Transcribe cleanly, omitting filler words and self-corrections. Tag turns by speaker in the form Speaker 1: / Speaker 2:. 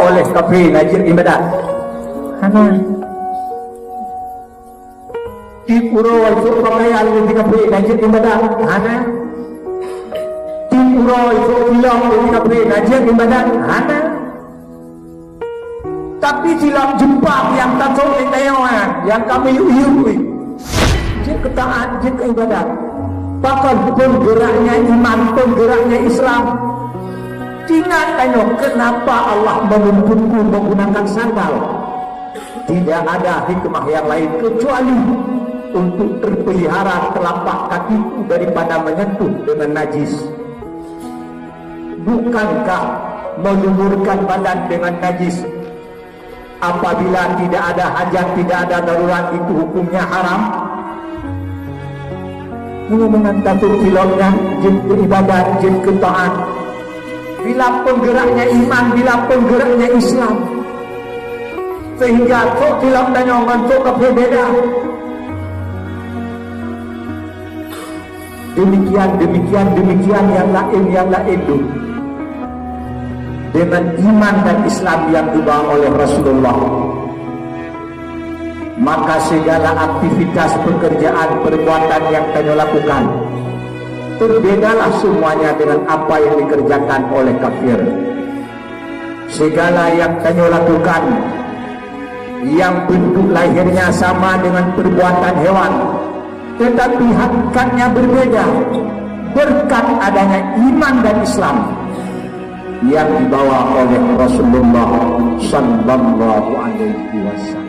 Speaker 1: oleh kafir najis ibadat. Hana di pura itu pakaian di kafir najis ibadat. Hana di pura itu hilang di kafir najis ibadat. Hana tapi silam Jepang yang tak tahu Taiwan yang kami yui jika ketaat jika ibadat bakal penggeraknya iman, penggeraknya Islam. Ingat tengok kenapa Allah menuntunku menggunakan sandal. Tidak ada hikmah yang lain kecuali untuk terpelihara telapak kakiku daripada menyentuh dengan najis. Bukankah melumurkan badan dengan najis apabila tidak ada hajat, tidak ada darurat, itu hukumnya haram? Mengenai tatuk filmnya jin beribadat, jin ketaat. Bila penggeraknya iman, bila penggeraknya Islam, sehingga tok film dan yang mantuk berbeda. Demikian yang lain itu dengan iman dan Islam yang dibawa oleh Rasulullah, maka segala aktivitas pekerjaan perbuatan yang kami lakukan terbedalah semuanya dengan apa yang dikerjakan oleh kafir. Segala yang kami lakukan yang bentuk lahirnya sama dengan perbuatan hewan, tetapi hakikatnya berbeda berkat adanya iman dan Islam yang dibawa oleh Rasulullah sallallahu alaihi wasallam.